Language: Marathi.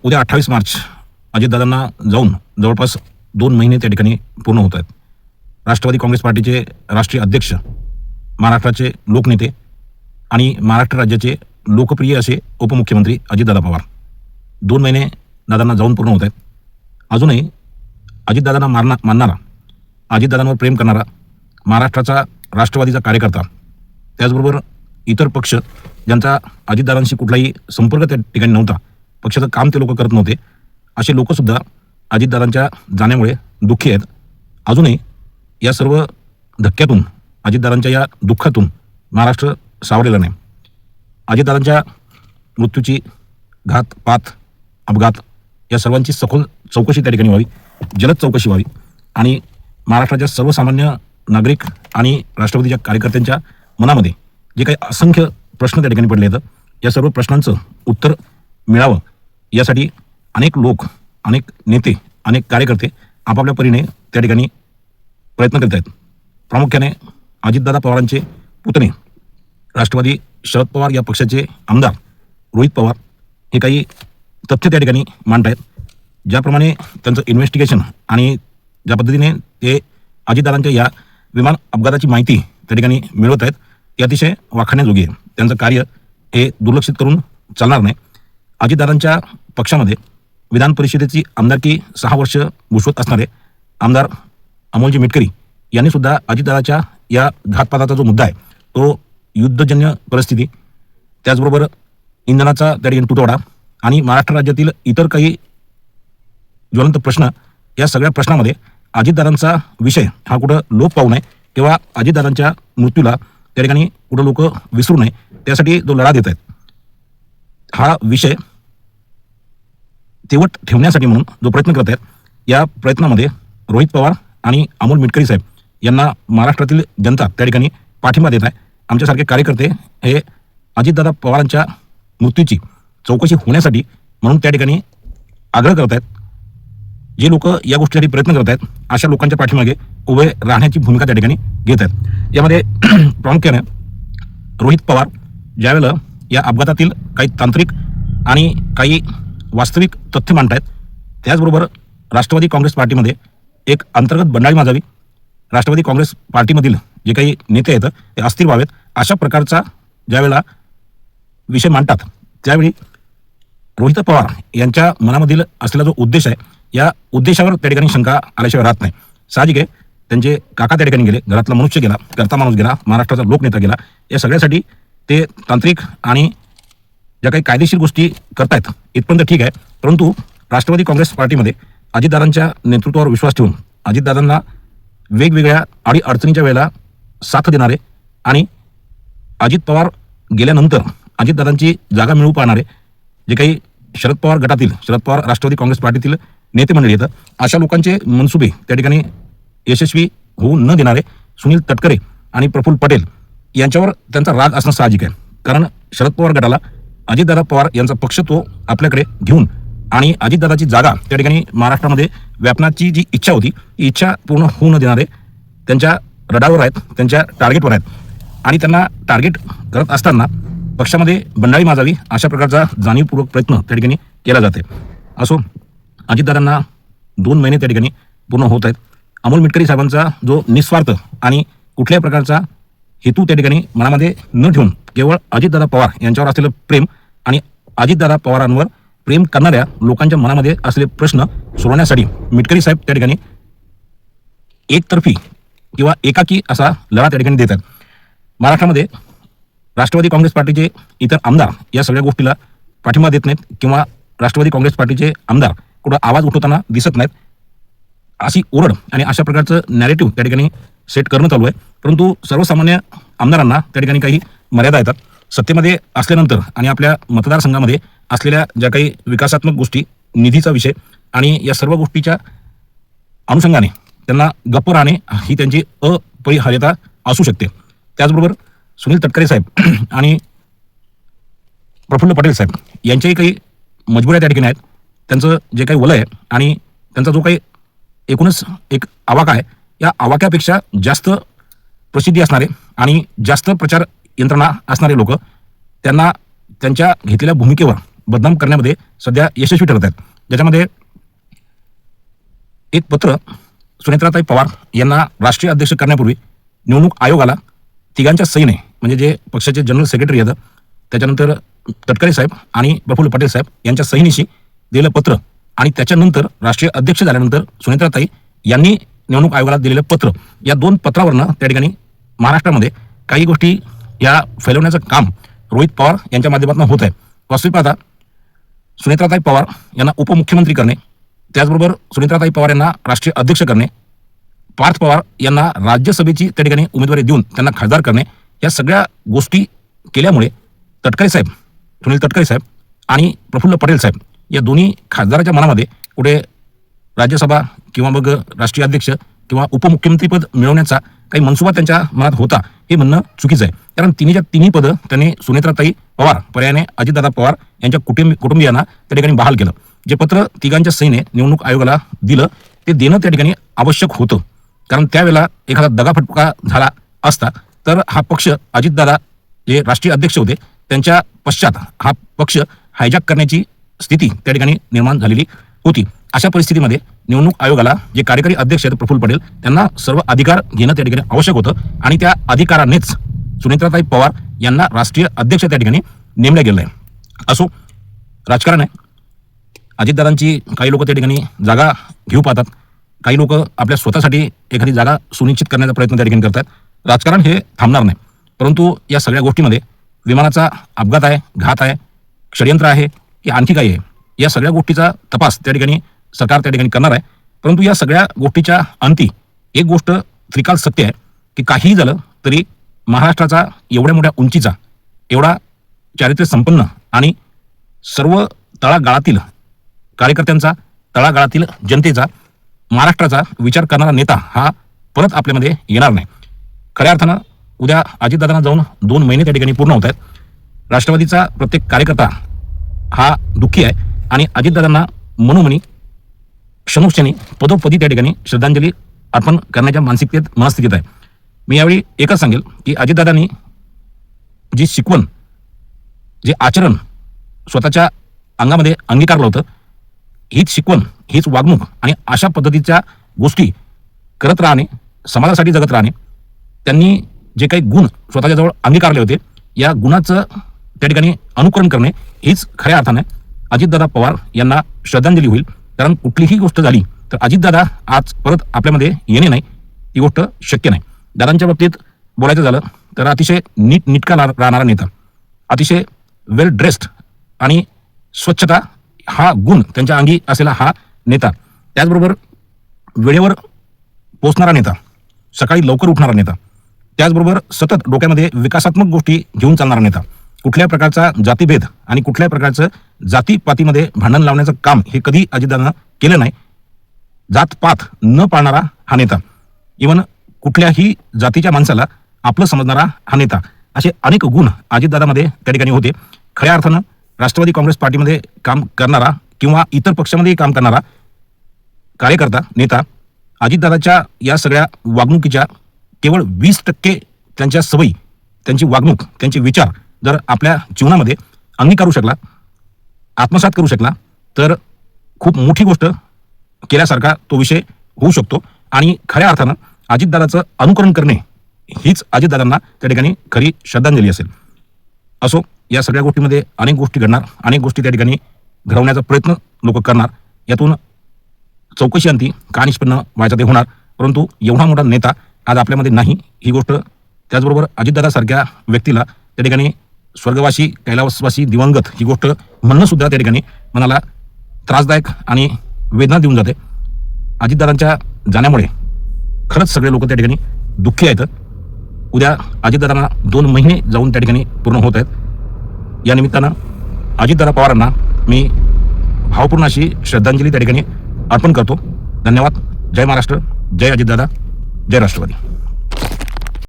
उद्या 28 मार्च अजितदादांना जाऊन जवळपास 2 महिने त्या ठिकाणी पूर्ण होत आहेत. राष्ट्रवादी काँग्रेस पार्टीचे राष्ट्रीय अध्यक्ष, महाराष्ट्राचे लोकनेते आणि महाराष्ट्र राज्याचे लोकप्रिय असे उपमुख्यमंत्री अजितदादा पवार 2 महिने दादांना जाऊन पूर्ण होत आहेत. अजूनही अजितदादांना मानणारा, अजितदादांवर प्रेम करणारा महाराष्ट्राचा राष्ट्रवादीचा कार्यकर्ता, त्याचबरोबर इतर पक्ष ज्यांचा अजितदादांशी कुठलाही संपर्क त्या ठिकाणी नव्हता, पक्षाचं काम ते लोक करत नव्हते, असे लोकसुद्धा अजितदादांच्या जाण्यामुळे दुःखी आहेत. अजूनही या सर्व धक्क्यातून, अजितदादांच्या या दुःखातून महाराष्ट्र सावरलेला नाही. अजितदादांच्या मृत्यूची घात, पात, अपघात या सर्वांची सखोल चौकशी त्या ठिकाणी व्हावी, जलद चौकशी व्हावी आणि महाराष्ट्राच्या सर्वसामान्य नागरिक आणि राष्ट्रवादीच्या कार्यकर्त्यांच्या मनामध्ये जे काही असंख्य प्रश्न त्या ठिकाणी पडले आहेत, या सर्व प्रश्नांचं उत्तर मिळावं यासाठी अनेक लोक, अनेक नेते, अनेक कार्यकर्ते आपापल्या परीने त्या ठिकाणी प्रयत्न करत आहेत. प्रामुख्याने अजितदादा पवारांचे पुतणे, राष्ट्रवादी शरद पवार या पक्षाचे आमदार रोहित पवार हे काही तथ्य त्या ठिकाणी मांडत आहेत. ज्याप्रमाणे त्यांचं इन्व्हेस्टिगेशन आणि ज्या पद्धतीने ते अजितदादांच्या या विमान अपघाताची माहिती त्या ठिकाणी मिळवत आहेत, ते अतिशय वाखाणण्याजोगी आहे. त्यांचं कार्य हे दुर्लक्षित करून चालणार नाही. अजितदादांच्या पक्षामध्ये विधान परिषदेची आमदारकी 6 वर्ष भूषवत असणारे आमदार अमोलजी मिटकरी यांनी सुद्धा अजितदादाच्या या घातपाताचा जो मुद्दा आहे, तो युद्धजन्य परिस्थिती, त्याचबरोबर इंधनाचा त्या ठिकाणी तुटवडा आणि महाराष्ट्र राज्यातील इतर काही ज्वलंत प्रश्न, या सगळ्या प्रश्नामध्ये अजितदादांचा विषय हा कुठं लोप पाहू नये किंवा अजितदादांच्या मृत्यूला त्या ठिकाणी कुठं लोक विसरू नये, त्यासाठी जो लढा देत आहेत, हा विषय तेवट ठेवण्यासाठी म्हणून जो प्रयत्न करत आहेत, या प्रयत्नामध्ये रोहित पवार आणि अमोल मिटकरी साहेब यांना महाराष्ट्रातील जनता त्या ठिकाणी पाठिंबा देत आहे. आमच्यासारखे कार्यकर्ते हे अजितदादा पवारांच्या मृत्यूची चौकशी होण्यासाठी म्हणून त्या ठिकाणी आग्रह करत आहेत. जे लोक या गोष्टीसाठी प्रयत्न करत आहेत, अशा लोकांच्या पाठीमागे उभे राहण्याची भूमिका त्या ठिकाणी घेत आहेत. यामध्ये प्रामुख्याने रोहित पवार ज्यावेळेला या अपघातातील काही तांत्रिक आणि काही वास्तविक तथ्य मांडतायत, त्याचबरोबर राष्ट्रवादी काँग्रेस पार्टीमध्ये एक अंतर्गत बंडाळी माजावी, राष्ट्रवादी काँग्रेस पार्टीमधील जे काही नेते आहेत ते अस्थिर व्हावेत, अशा प्रकारचा ज्यावेळेला विषय मांडतात, त्यावेळी रोहित पवार यांच्या मनामधील असलेला जो उद्देश आहे, या उद्देशावर त्या ठिकाणी शंका आल्याशिवाय राहत नाही. साहजिक आहे, त्यांचे काका त्या ठिकाणी गेले, घरातला मनुष्य गेला, करता माणूस गेला, महाराष्ट्राचा लोकनेता गेला, या सगळ्यासाठी ते तांत्रिक आणि ज्या काही कायदेशीर गोष्टी करतायत इथपर्यंत ठीक आहे. परंतु राष्ट्रवादी काँग्रेस पार्टीमध्ये अजितदादांच्या नेतृत्वावर विश्वास ठेवून अजितदादांना वेगवेगळ्या अडचणीच्या वेळेला साथ देणारे आणि अजित पवार गेल्यानंतर अजितदादांची जागा मिळवू पाहणारे जे काही शरद पवार गटातील, शरद पवार राष्ट्रवादी काँग्रेस पार्टीतील नेते मंडळी येतं, अशा लोकांचे मनसुबे त्या ठिकाणी यशस्वी होऊ न देणारे सुनील तटकरे आणि प्रफुल्ल पटेल यांच्यावर त्यांचा राग असणं साहजिक आहे. कारण शरद पवार गटाला अजितदादा पवार यांचा पक्ष तो आपल्याकडे घेऊन आणि अजितदादाची जागा त्या ठिकाणी महाराष्ट्रामध्ये व्यापण्याची जी इच्छा होती, ही इच्छा पूर्ण होऊ न देणारे त्यांच्या रडारवर आहेत, त्यांच्या टार्गेटवर आहेत आणि त्यांना टार्गेट करत असताना पक्षामध्ये बंडाळी माजावी अशा प्रकारचा जाणीवपूर्वक प्रयत्न त्या ठिकाणी केला जाते. असो, अजितदादांना 2 महिने त्या ठिकाणी पूर्ण होत आहेत. अमोल मिटकरी साहेबांचा जो निस्वार्थ आणि कुठल्याही प्रकारचा हेतू त्या ठिकाणी मनामध्ये न ठेवून केवळ अजितदादा पवार यांच्यावर असलेलं प्रेम आणि अजितदादा पवारांवर प्रेम करणाऱ्या लोकांच्या मनामध्ये असलेले प्रश्न सोडवण्यासाठी मिटकरी साहेब त्या ठिकाणी एकतर्फी किंवा एकाकी असा लढा त्या ठिकाणी देत आहेत. महाराष्ट्रामध्ये राष्ट्रवादी काँग्रेस पार्टीचे इतर आमदार या सगळ्या गोष्टीला पाठिंबा देत नाहीत किंवा राष्ट्रवादी काँग्रेस पार्टीचे आमदार कुठं आवाज उठवताना दिसत नाहीत, अशी ओरड आणि अशा प्रकारचं नॅरेटिव्ह त्या ठिकाणी सेट करणं चालू आहे. परंतु सर्वसामान्य आमदारांना त्या ठिकाणी काही मर्यादा येतात. सत्तेमध्ये असल्यानंतर आणि आपल्या मतदारसंघामध्ये असलेल्या ज्या काही विकासात्मक गोष्टी, निधीचा विषय आणि या सर्व गोष्टीच्या अनुषंगाने त्यांना गप्प राहणे ही त्यांची अपरिहार्यता असू शकते. त्याचबरोबर सुनील तटकरे साहेब आणि प्रफुल्ल पटेल साहेब यांच्याही काही मजबुऱ्या त्या ठिकाणी आहेत. त्यांचं जे काही वलय आहे आणि त्यांचा जो काही एकूणच एक आवाका आहे, या आवाक्यापेक्षा जास्त प्रसिद्धी असणारे आणि जास्त प्रचार यंत्रणा असणारे लोक त्यांना त्यांच्या घेतलेल्या भूमिकेवर बदनाम करण्यामध्ये सध्या यशस्वी ठरत आहेत, ज्याच्यामध्ये एक पत्र सुनेत्राताई पवार यांना राष्ट्रीय अध्यक्ष करण्यापूर्वी निवडणूक आयोगाला तिघांच्या सहीने, म्हणजे जे पक्षाचे जनरल सेक्रेटरी आहेत, त्याच्यानंतर तटकरे साहेब आणि प्रफुल्ल पटेल साहेब यांच्या सहीनिशी दिलेलं पत्र, आणि त्याच्यानंतर राष्ट्रीय अध्यक्ष झाल्यानंतर सुनेत्राताई यांनी निवडणूक आयोगाला दिलेलं पत्र, या दोन पत्रावरनं त्या ठिकाणी महाराष्ट्रामध्ये काही गोष्टी या फैलवण्याचं काम रोहित पवार यांच्या माध्यमातून होत आहे. वास्तविक पाहता सुनेत्राताई पवार यांना उपमुख्यमंत्री करणे, त्याचबरोबर सुनेत्राताई पवार यांना राष्ट्रीय अध्यक्ष करणे, पार्थ पवार यांना राज्यसभेची त्या ठिकाणी उमेदवारी देऊन त्यांना खासदार करणे, या सगळ्या गोष्टी केल्यामुळे तटकरे साहेब, सुनील तटकरे साहेब आणि प्रफुल्ल पटेल साहेब या दोन्ही खासदाराच्या मनामध्ये कुठे राज्यसभा किंवा मग राष्ट्रीय अध्यक्ष किंवा उपमुख्यमंत्रीपद मिळवण्याचा काही मनसुबा त्यांच्या मनात होता, हे म्हणणं चुकीचं आहे. कारण तिन्ही पदं त्यांनी सुनेत्राताई पवार पर्यायाने अजितदादा पवार यांच्या कुटुंबियांना त्या ठिकाणी बहाल केलं. जे पत्र तिघांच्या सहीने निवडणूक आयोगाला दिलं ते देणं त्या ठिकाणी आवश्यक होतं, कारण त्यावेळेला एखादा दगाफटका झाला असता तर हा पक्ष, अजितदादा जे राष्ट्रीय अध्यक्ष होते त्यांच्या पश्चात हा पक्ष हायजॅक करण्याची स्थिती त्या ठिकाणी निर्माण झालेली होती. अशा परिस्थितीमध्ये निवडणूक आयोगाला जे कार्यकारी अध्यक्ष आहेत प्रफुल्ल पटेल, त्यांना सर्व अधिकार घेणं त्या ठिकाणी आवश्यक होतं, आणि त्या अधिकारानेच सुनेत्राताई पवार यांना राष्ट्रीय अध्यक्ष त्या ठिकाणी नेमलं गेलं आहे. असो, राजकारण आहे. अजितदादांची काही लोक त्या ठिकाणी जागा घेऊ पाहतात, काही लोक आपल्या स्वतःसाठी एखादी जागा सुनिश्चित करण्याचा प्रयत्न त्या ठिकाणी करतात. राजकारण हे थांबणार नाही, परंतु या सगळ्या गोष्टीमध्ये विमानाचा अपघात आहे, घात आहे, षडयंत्र आहे की आणखी काही आहे, या सगळ्या गोष्टीचा तपास त्या ठिकाणी सरकार त्या ठिकाणी करणार आहे. परंतु या सगळ्या गोष्टीच्या अंती एक गोष्ट त्रिकाल सत्य आहे की काहीही झालं तरी महाराष्ट्राचा एवढ्या मोठ्या उंचीचा, एवढा चारित्र्य संपन्न आणि सर्व तळागाळातील कार्यकर्त्यांचा, तळागाळातील जनतेचा, महाराष्ट्राचा विचार करणारा नेता हा परत आपल्यामध्ये येणार नाही. खऱ्या अर्थानं उद्या अजितदादांना जाऊन 2 महिने त्या ठिकाणी पूर्ण होत आहेत. राष्ट्रवादीचा प्रत्येक कार्यकर्ता हा दुःखी आहे आणि अजितदादांना मनोमनी, क्षणोक्षणी, पदोपदी त्या ठिकाणी श्रद्धांजली अर्पण करण्याच्या मनस्थितीत आहे. मी यावेळी एकच सांगेल की अजितदादांनी जी शिकवण, जे आचरण स्वतःच्या अंगामध्ये अंगीकारलं होतं, हीच शिकवण, हीच वागणूक आणि अशा पद्धतीच्या गोष्टी करत राहणे, समाजासाठी जगत राहणे, त्यांनी जे काही गुण स्वतःच्या जवळ अंगीकारले होते, या गुणाचं त्या ठिकाणी अनुकरण करणे हीच खऱ्या अर्थाने अजितदादा पवार यांना श्रद्धांजली होईल. कारण कुठलीही गोष्ट झाली तर अजितदादा आज परत आपल्यामध्ये येणे नाही, ही गोष्ट शक्य नाही. दादांच्या बाबतीत बोलायचं झालं तर अतिशय नीटनेटका राहणारा नेता, अतिशय वेल ड्रेस्ड आणि स्वच्छता हा गुण त्यांच्या अंगी असलेला हा नेता, त्याचबरोबर वेळेवर पोचणारा नेता, सकाळी लवकर उठणारा नेता, त्याचबरोबर सतत डोक्यामध्ये विकासात्मक गोष्टी घेऊन चालणारा नेता, कुठल्याही प्रकारचा जातीभेद आणि कुठल्याही प्रकारचं जातीपातीमध्ये भांडण लावण्याचं काम हे कधी अजितदादांना केलं नाही. जातपात न पाळणारा हा नेता, इव्हन कुठल्याही जातीच्या माणसाला आपलं समजणारा हा नेता, असे अनेक गुण अजितदादामध्ये त्या ठिकाणी होते. खऱ्या अर्थानं राष्ट्रवादी काँग्रेस पार्टीमध्ये काम करणारा किंवा इतर पक्षामध्येही काम करणारा कार्यकर्ता, नेता अजितदादाच्या या सगळ्या वागणुकीच्या केवळ 20% त्यांच्या सवयी, त्यांची वागणूक, त्यांचे विचार जर आपल्या जीवनामध्ये अंगीकारू शकला, आत्मसात करू शकला तर खूप मोठी गोष्ट केल्यासारखा तो विषय होऊ शकतो. आणि खऱ्या अर्थानं अजितदादाचं अनुकरण करणे हीच अजितदादांना त्या ठिकाणी खरी श्रद्धांजली असेल. असो, या सगळ्या गोष्टीमध्ये अनेक गोष्टी घडणार, अनेक गोष्टी त्या ठिकाणी घडवण्याचा प्रयत्न लोक करणार, यातून चौकशी अंती का निष्पन्न व्हायचं ते होणार. परंतु एवढा मोठा नेता आज आपल्यामध्ये नाही, ही गोष्ट, त्याचबरोबर अजितदादासारख्या व्यक्तीला त्या ठिकाणी स्वर्गवासी, कैलासवासी, दिवंगत ही गोष्ट म्हणणं सुद्धा त्या ठिकाणी मनाला त्रासदायक आणि वेदना देऊन जाते. अजितदादांच्या जाण्यामुळे खरंच सगळे लोक त्या ठिकाणी दुःखी आहेत. उद्या अजितदादांना 2 महिने जाऊन त्या ठिकाणी पूर्ण होत आहेत. या निमित्तानं अजितदादा पवारांना मी भावपूर्ण अशी श्रद्धांजली त्या ठिकाणी अर्पण करतो. धन्यवाद. जय महाराष्ट्र, जय अजितदादा, जय राष्ट्रवादी.